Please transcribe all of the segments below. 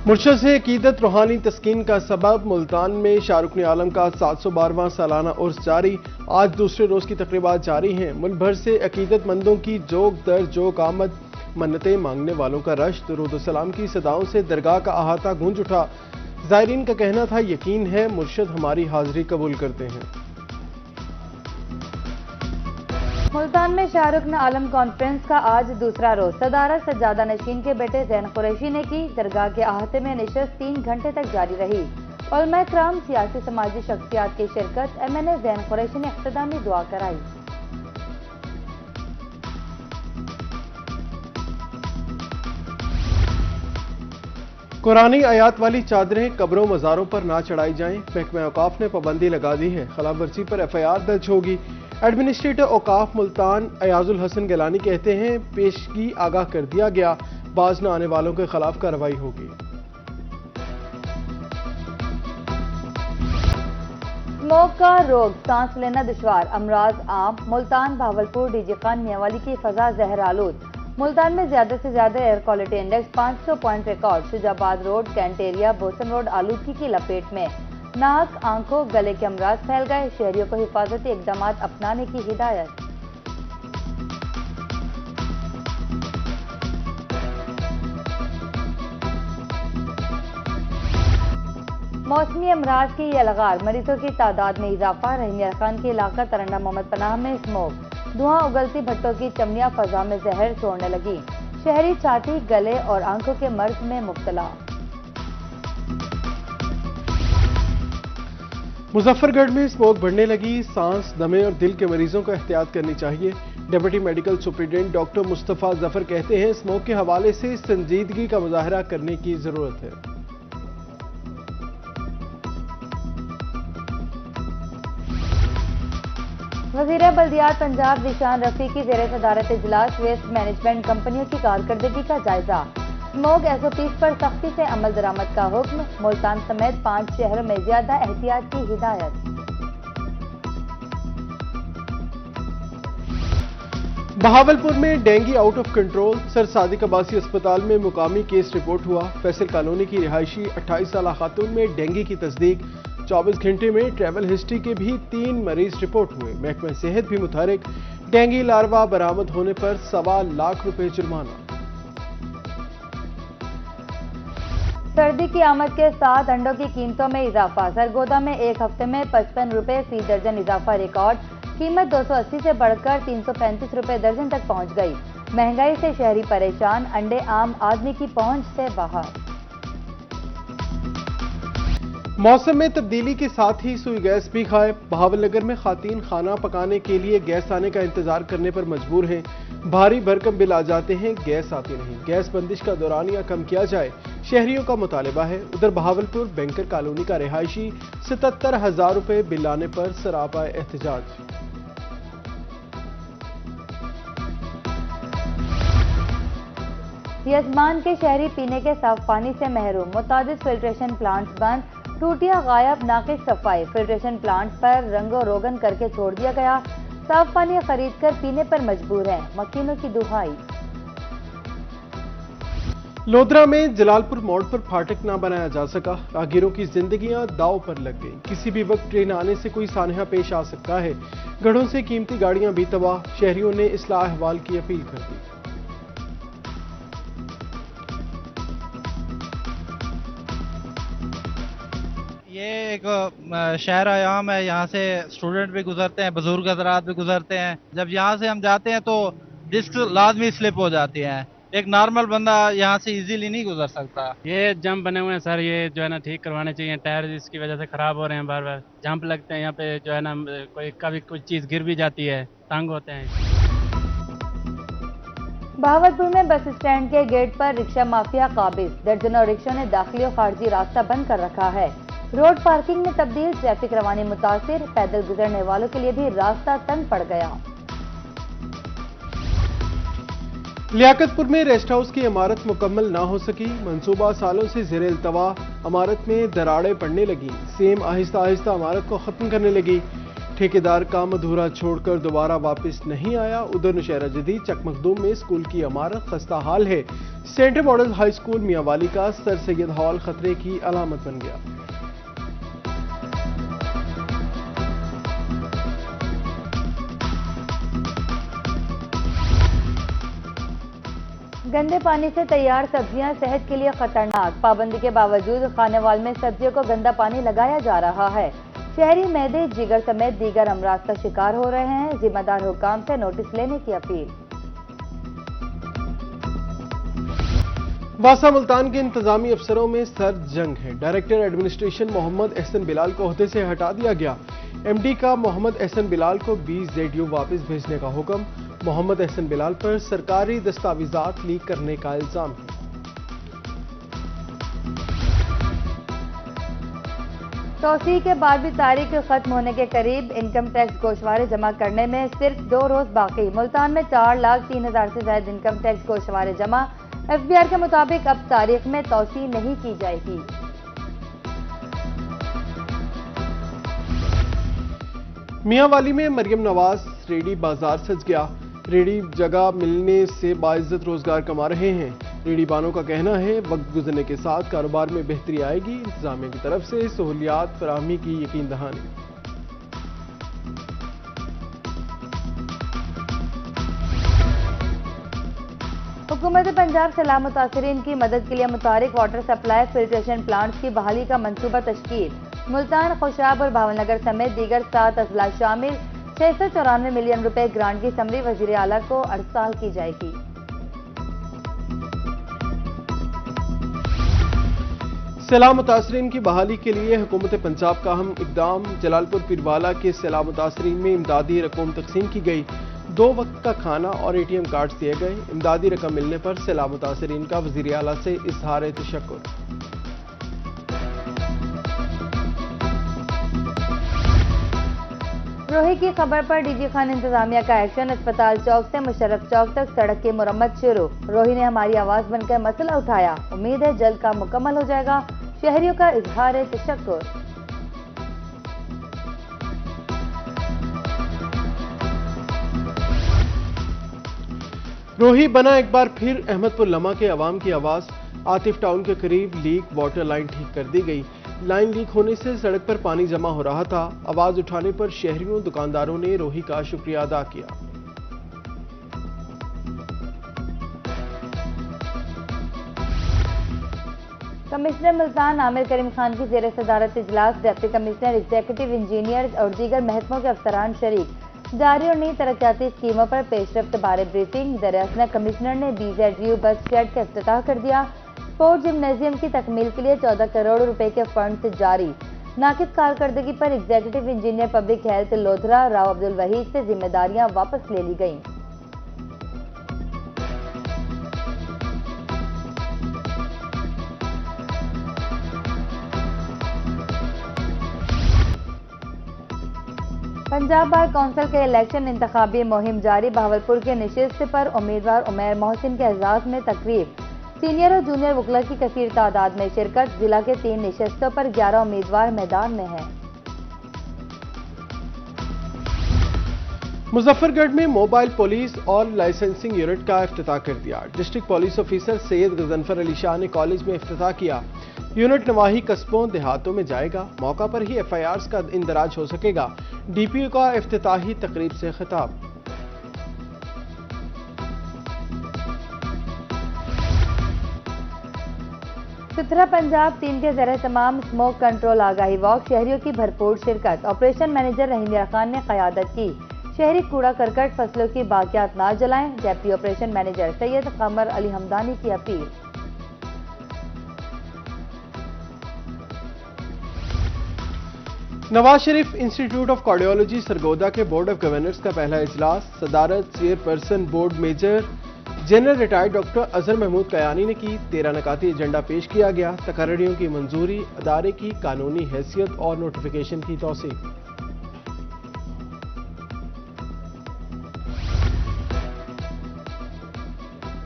मुर्शद से अकीदत रूहानी तस्कीन का सबब मुल्तान में शाहरुख आलम का 712वां सालाना उर्स जारी। आज दूसरे रोज की तकरीबात जारी हैं। मुल्क भर से अकीदतमंदों की जोक दर जोक आमद, मन्नतें मांगने वालों का रश, दुरूद सलाम की सदाओं से दरगाह का अहाता गूंज उठा। ज़ायरीन का कहना था, यकीन है मुर्शद हमारी हाजिरी कबूल करते हैं। मुल्तान में शाहरुख आलम कॉन्फ्रेंस का आज दूसरा रोज सदारत सज्जादा नशीन के बेटे ज़ैन कुरैशी ने की। दरगाह के अहाते में नशस्त 3 घंटे तक जारी रही। उलमा कराम, सियासी समाजी शख्सियात की शिरकत। MNA ज़ैन कुरैशी ने इख्तितामी दुआ कराई। कुरानी आयात वाली चादरें कब्रों मज़ारों पर ना चढ़ाई जाएं। महकमा औकाफ ने पाबंदी लगा दी है। खिलाफ वर्जी पर FIR दर्ज होगी। एडमिनिस्ट्रेटर औकाफ मुल्तान अयाजुल हसन गिलानी कहते हैं, पेशगी आगाह कर दिया गया, बाज न आने वालों के खिलाफ कार्रवाई होगी। स्मोक का रोग, सांस लेना दुश्वार, अमराज आम। मुल्तान, भावलपुर, डीजी खान, मियांवाली की फजा जहर आलूद। मुल्तान में ज्यादा से ज्यादा air quality index 500 point record. Shujabad road, कैंटेरिया, बोसन रोड आलूदगी की लपेट में। नाक, आंखों, गले के अमराज फैल गए। शहरियों को हिफाजती इकदाम अपनाने की हिदायत। मौसमी अमराज की ये लगार, मरीजों की तादाद में इजाफा। रहीमिया खान के इलाका तरंडा मोहम्मद पनाह में स्मोक, धुआं उगलती भट्टों की चमनियां फजा में जहर छोड़ने लगी। शहरी छाती, गले और आंखों के मर्ज में मुब्तला। मुजफ्फरगढ़ में स्मोक बढ़ने लगी। सांस, दमे और दिल के मरीजों को एहतियात करनी चाहिए। Deputy medical superintendent doctor Mustafa Zafar कहते हैं, स्मोक के हवाले से संजीदगी का मुजाहरा करने की जरूरत है। वज़ीर बल्दियात पंजाब जिशान रफी की ज़ेरे सदारत इजलास, वेस्ट मैनेजमेंट कंपनियों की कारकर्दगी का जायजा। स्मोक SOPs पर सख्ती से अमल दरामद का हुक्म। मुल्तान समेत 5 शहरों में ज्यादा एहतियात की हिदायत। बहावलपुर में dengue out of control. Sir Sadiq Abbasi अस्पताल में मुकामी केस रिपोर्ट हुआ। फैसल कॉलोनी की रिहायशी 28 साल खातून में डेंगू की तस्दीक। 24 घंटे में ट्रैवल हिस्ट्री के भी 3 मरीज रिपोर्ट हुए। महकमा सेहत भी मुतहरिक। डेंगू लार्वा बरामद होने पर ₹1.25 लाख जुर्माना। सर्दी की आमद के साथ अंडों की कीमतों में इजाफा। सरगोदा में एक हफ्ते में 55 रुपए फी दर्जन इजाफा रिकॉर्ड। कीमत 280 से बढ़कर 335 रुपए दर्जन तक पहुंच गई। महंगाई से शहरी परेशान, अंडे आम आदमी की पहुंच से बाहर। मौसम में तब्दीली के साथ ही सुई गैस भी गायब। बहावलनगर में खातीन खाना पकाने के लिए गैस आने का इंतजार करने पर मजबूर हैं। भारी भरकम बिल आ जाते हैं, गैस आती नहीं। गैस बंदिश का दौरानिया कम किया जाए, शहरियों का मुतालिबा है। उधर बहावलपुर बैंकर कॉलोनी का रिहायशी 77,000 रुपए बिल आने पर सरापा एहतजाज। यजमान के शहरी पीने के साफ पानी से महरूम। मुतादिद फिल्ट्रेशन प्लांट्स बंद, टूटियां गायब, नाकिस सफाई। फिल्ट्रेशन प्लांट पर रंगो रोगन करके छोड़ दिया गया। साफ पानी खरीद कर पीने पर मजबूर हैं, मकीनों की दुहाई। लोधरा में जलालपुर मोड़ पर फाटक ना बनाया जा सका। राहगीरों की जिंदगियां दांव पर लग गई। किसी भी वक्त ट्रेन आने से कोई सानहा पेश आ सकता है। गढ़ों से कीमती गाड़ियां भी तबाह। शहरियों ने इस्लाह अहवाल की अपील कर दी। ये एक शहर आयाम है, यहाँ से स्टूडेंट भी गुजरते हैं, बुजुर्ग हजरात भी गुजरते हैं। जब यहाँ से हम जाते हैं तो डिस्क लाजमी स्लिप हो जाती है। एक नॉर्मल बंदा यहाँ से इजीली नहीं गुजर सकता। ये जंप बने हुए हैं सर, ये जो है ना ठीक करवाने चाहिए। टायर इसकी वजह से खराब हो रहे हैं, बार बार जंप लगते हैं यहाँ पे, जो है ना कभी कुछ चीज गिर भी जाती है, तंग होते हैं। बहावलपुर में बस स्टैंड के गेट पर रिक्शा माफिया काबिज। दर्जनों रिक्शों ने दाखिली और खारजी रास्ता बंद कर रखा है। रोड पार्किंग में तब्दील, ट्रैफिक रवानी मुतासिर। पैदल गुजरने वालों के लिए भी रास्ता तंग पड़ गया। लियाकतपुर में रेस्ट हाउस की इमारत मुकम्मल ना हो सकी। मंसूबा सालों से ज़ेरे इल्तवा। इमारत में दरारें पड़ने लगी। सेम आहिस्ता आहिस्ता इमारत को खत्म करने लगी। ठेकेदार काम अधूरा छोड़कर दोबारा वापस नहीं आया। उधर नौशहरा जदीद चकमकदूम में स्कूल की इमारत खस्ता हाल है। Central model high school Mianwali का सर सैयद हॉल खतरे की अलामत बन गया। गंदे पानी से तैयार सब्जियां सेहत के लिए खतरनाक। पाबंदी के बावजूद खानेवाल में सब्जियों को गंदा पानी लगाया जा रहा है। शहरी मैदे, जिगर समेत दीगर अमराज का शिकार हो रहे हैं। जिम्मेदार हुकाम से नोटिस लेने की अपील। वासा मुल्तान के इंतजामी अफसरों में सर्द जंग है। डायरेक्टर एडमिनिस्ट्रेशन मोहम्मद एहसन बिलाल को ओहदे से हटा दिया गया। एमडी का मोहम्मद एहसन बिलाल को 20 ZU वापस भेजने का हुक्म। मोहम्मद एहसन बिलाल पर सरकारी दस्तावेजात लीक करने का इल्जाम है। तौसीह के बाद भी तारीख खत्म होने के करीब। इनकम टैक्स गोशवारे जमा करने में सिर्फ 2 रोज बाकी। मुल्तान में 4,03,000 से ज्यादा इनकम टैक्स गोशवारे जमा। FBR के मुताबिक अब तारीख में तौसीह नहीं की जाएगी। मियांवाली में मरियम नवाज रेडी बाजार सज गया। रेडी जगह मिलने से बाइज्जत रोजगार कमा रहे हैं। रेडी बानों का कहना है वक्त गुजरने के साथ कारोबार में बेहतरी आएगी। इंतजामिया की तरफ से सहूलियात फराहमी की यकीन दहानी। हुकूमत पंजाब सैलाब मुतासरीन की मदद के लिए मुतारिक वाटर सप्लाई फिल्ट्रेशन प्लांट्स की बहाली का मंसूबा तश्कील। मुल्तान, खुशाब और भावनगर समेत दीगर 7 अजला शामिल। 694 मिलियन रुपए ग्रांट की समरी वजीर आला को अरसाल की जाएगी। सैलाब मुतासरीन की बहाली के लिए हुकूमत पंजाब का अहम इकदाम। जलालपुर पीरवाला के सैलाब मुतासरीन में इमदादी रकम तकसीम की गई। 2 वक्त का खाना और ATM कार्ड दिए गए। इमदादी रकम मिलने पर सैलाब मुतासरीन का वजीर आला से इजहार तशक्कुर। रोही की खबर पर DG खान इंतजामिया का एक्शन। अस्पताल चौक से मुशर्रफ चौक तक सड़क की मुरम्मत शुरू। रोही ने हमारी आवाज बनकर मसला उठाया। उम्मीद है जल्द काम मुकम्मल हो जाएगा। शहरियों का इजहार तशक्कुर। रोही बना एक बार फिर। अहमदपुर लमा के अवाम की आवाज। आतिफ टाउन के करीब लीक वाटर लाइन ठीक कर दी गई। लाइन लीक होने से सड़क पर पानी जमा हो रहा था। आवाज उठाने पर शहरियों, दुकानदारों ने रोही का शुक्रिया अदा किया। कमिश्नर मुल्तान आमिर करीम खान की जेर सदारत इजलास। डिप्टी कमिश्नर, एग्जीक्यूटिव इंजीनियर और दीगर महकमों के अफसरान शरीक। जारी और नई तरक्याती स्कीमों पर पेशरफ्त बारे ब्रीफिंग। दरअसल कमिश्नर ने BZU बस शेड का इफ्तिताह कर दिया। स्पोर्ट जिम्नेजियम की तकमील के लिए 14 करोड़ रुपए के फंड जारी। नाकिस कारकर्दगी पर executive engineer public health Lodhran Rao Abdul Waheed से जिम्मेदारियां वापस ले ली गईं। पंजाब बार कौंसिल के इलेक्शन इंतखाबी मुहिम जारी। बहावलपुर के नशिस्त पर उम्मीदवार उमैर मोहसिन के एजाज में तकरीब। सीनियर और जूनियर वकला की कसीर तादाद में शिरकत। जिला के 3 नशिस्तों पर 11 उम्मीदवार मैदान में हैं। मुजफ्फरगढ़ में मोबाइल पुलिस और लाइसेंसिंग यूनिट का इफ्तिताह कर दिया। District police officer Syed Ghazanfar Ali Shah ने कॉलेज में इफ्तिताह किया। यूनिट नवाही कस्बों देहातों में जाएगा। मौका पर ही FIRs का इंदराज हो सकेगा। DPO का इफ्तिताही तकरीब से खिताब। सुथरा पंजाब टीम के ज़रिए तमाम स्मोक कंट्रोल आगाही वॉक। शहरियों की भरपूर शिरकत। ऑपरेशन मैनेजर रहीम खान ने क़यादत की। शहरी कूड़ा करकट फसलों की बाकियात ना जलाएं। Deputy operation manager Syed Qamar Ali Hamdani की अपील। Nawaz Sharif institute of cardiology Sargodha के बोर्ड ऑफ गवर्नर्स का पहला इजलास। सदारत chairperson board major general retired doctor Azhar Mahmood Kayani ने की। 13 नकाती एजेंडा पेश किया गया। तकर्रियों की मंजूरी, अदारे की कानूनी हैसियत और नोटिफिकेशन की तौसीक।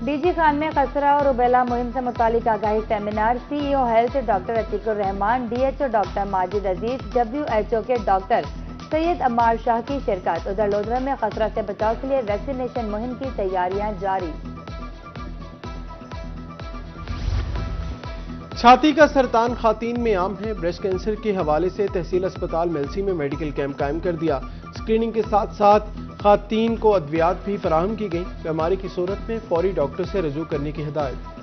DG खान में खसरा और रुबेला मुहिम से मुतालिक आगाही सेमिनार। CEO health doctor Atiqur Rahman, DHO doctor Majid Aziz, WHO के डॉक्टर सैयद अम्मार शाह की शिरकत। उधर लोधरा में खसरा से बचाव के लिए वैक्सीनेशन मुहिम की तैयारियां जारी। छाती का सरतान खातीन में आम है। ब्रेस्ट कैंसर के हवाले से तहसील अस्पताल मेलसी में मेडिकल कैंप कायम कर दिया। स्क्रीनिंग के साथ साथ खातीन को अद्वियात भी फराहम की गई। बीमारी की सूरत में फौरी डॉक्टर से रजू करने की हिदायत।